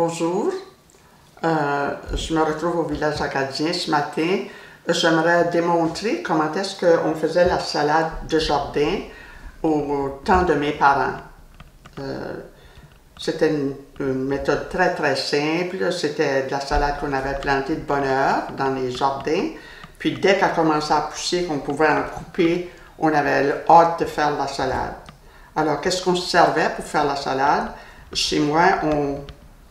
Bonjour, je me retrouve au village acadien ce matin. J'aimerais démontrer comment est-ce qu'on faisait la salade de jardin au temps de mes parents. C'était une méthode très simple. C'était de la salade qu'on avait plantée de bonne heure dans les jardins. Puis dès qu'elle commençait à pousser, qu'on pouvait en couper, on avait hâte de faire la salade. Alors, qu'est-ce qu'on se servait pour faire la salade? Chez moi, on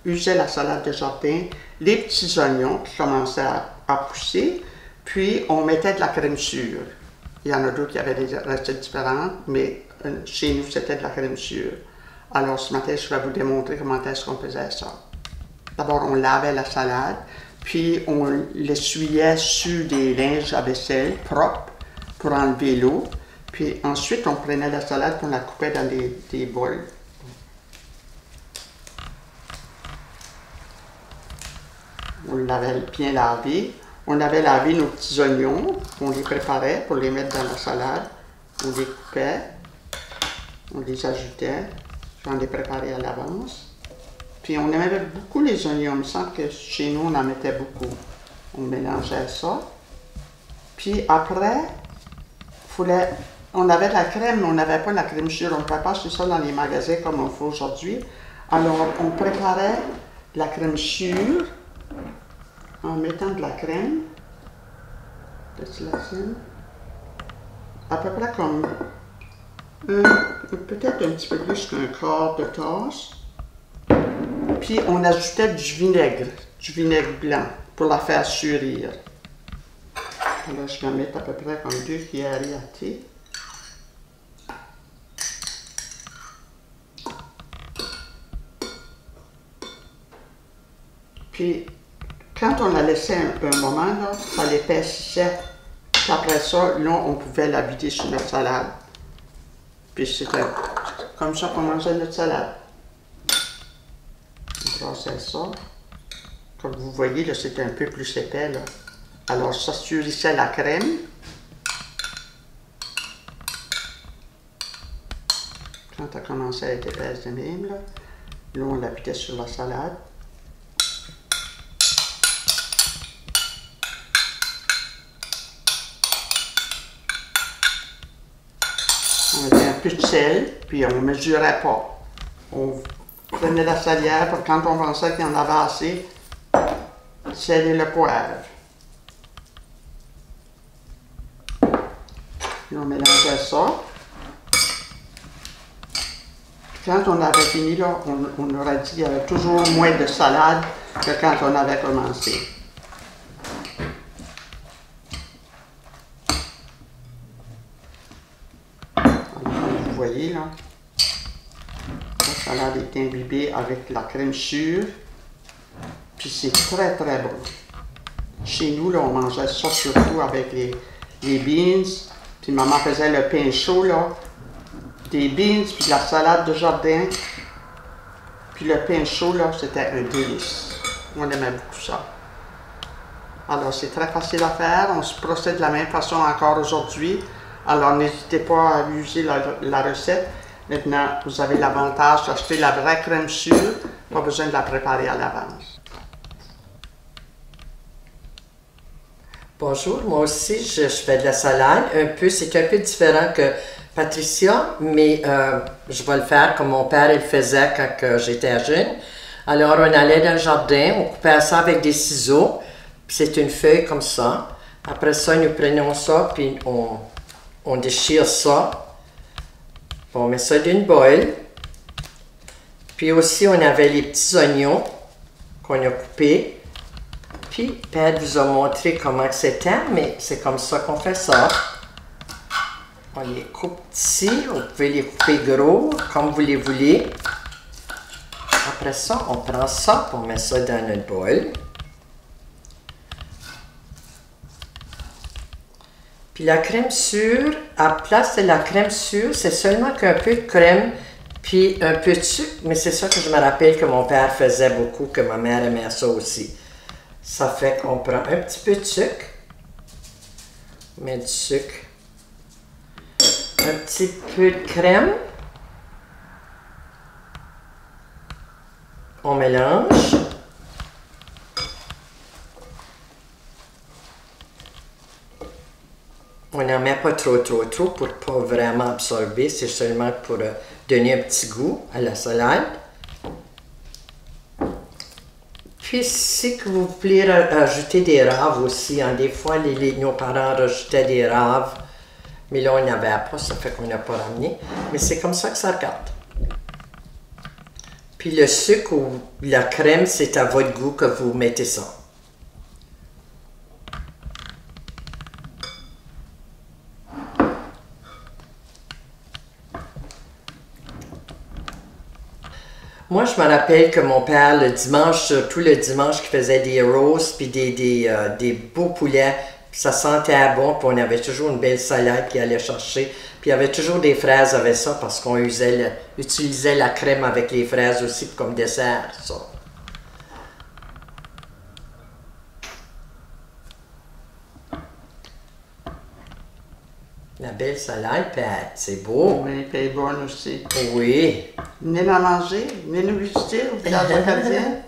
usait la salade de jardin, les petits oignons qui commençaient à pousser, puis on mettait de la crème sûre. Il y en a d'autres qui avaient des recettes différentes, mais chez nous, c'était de la crème sûre. Alors, ce matin, je vais vous démontrer comment est-ce qu'on faisait ça. D'abord, on lavait la salade, puis on l'essuyait sur des linges à vaisselle propres pour enlever l'eau. Puis ensuite, on prenait la salade et on la coupait dans des bols. On l'avait bien lavé. On avait lavé nos petits oignons. On les préparait pour les mettre dans la salade. On les coupait. On les ajoutait. On les préparait à l'avance. Puis on aimait beaucoup les oignons. Il me semble que chez nous, on en mettait beaucoup. On mélangeait ça. Puis après, on avait de la crème, mais on n'avait pas de la crème sûre. On ne pouvait pas acheter ça dans les magasins comme on fait aujourd'hui. Alors, on préparait la crème sûre en mettant de la crème. À peu près comme peut-être un petit peu plus qu'un quart de tasse. Puis, on ajoutait du vinaigre blanc pour la faire surir. Alors, je vais mettre à peu près comme 2 cuillerées à thé. Puis, quand on la laissait un moment, là, ça l'épaississait. Puis après ça, là, on pouvait la vider sur notre salade. Puis c'était comme ça qu'on mangeait notre salade. On brassait ça. Comme vous voyez, là, c'était un peu plus épais, là. Alors, ça surissait la crème. Quand elle commençait à être épaisse de même, là, on la vidait sur la salade. On mettait un peu de sel, puis on ne mesurait pas. On prenait la salière, puis quand on pensait qu'il y en avait assez, sel et le poivre. Puis on mélangeait ça. Quand on avait fini, là, on aurait dit qu'il y avait toujours moins de salade que quand on avait commencé. Comme vous voyez, là, la salade est imbibée avec la crème sûre. Puis c'est très bon. Chez nous, là, on mangeait ça surtout avec les beans. Puis maman faisait le pain chaud, là. Des beans, puis de la salade de jardin. Puis le pain chaud, là, c'était un délice. On aimait beaucoup ça. Alors, c'est très facile à faire. On se procède de la même façon encore aujourd'hui. Alors, n'hésitez pas à user la recette. Maintenant, vous avez l'avantage d'acheter la vraie crème sûre. Pas besoin de la préparer à l'avance. Bonjour, moi aussi je fais de la salade. C'est un peu différent que Patricia, mais je vais le faire comme mon père il faisait quand j'étais jeune. Alors on allait dans le jardin, on coupait ça avec des ciseaux, puis c'est une feuille comme ça. Après ça, nous prenons ça, puis on déchire ça. On met ça dans une boîte. Puis aussi, on avait les petits oignons qu'on a coupés. Puis, Père vous a montré comment c'était, mais c'est comme ça qu'on fait ça. On les coupe petits, vous pouvez les couper gros, comme vous les voulez. Après ça, on prend ça, on met ça dans notre bol. Puis la crème sûre, à place de la crème sûre, c'est seulement qu'un peu de crème, puis un peu de sucre. Mais c'est ça que je me rappelle que mon père faisait beaucoup, que ma mère aimait ça aussi. Ça fait qu'on prend un petit peu de sucre. On met du sucre. Un petit peu de crème. On mélange. On n'en met pas trop pour pas vraiment absorber. C'est seulement pour donner un petit goût à la salade. Puis, si que vous voulez ajouter des raves aussi, hein, des fois, nos parents rajoutaient des raves, mais là, on n'avait pas, ça fait qu'on n'a pas ramené. Mais c'est comme ça que ça regarde. Puis le sucre ou la crème, c'est à votre goût que vous mettez ça. Moi, je me rappelle que mon père, le dimanche, surtout le dimanche, qui faisait des roasts puis des beaux poulets. Puis ça sentait bon, puis on avait toujours une belle salade qu'il allait chercher. Puis il y avait toujours des fraises avec ça parce qu'on utilisait la crème avec les fraises aussi comme dessert, ça. La belle salade, puis c'est beau. Oui, puis elle est bonne aussi. Oui. Venez la manger, venez nous visiter au village acadien.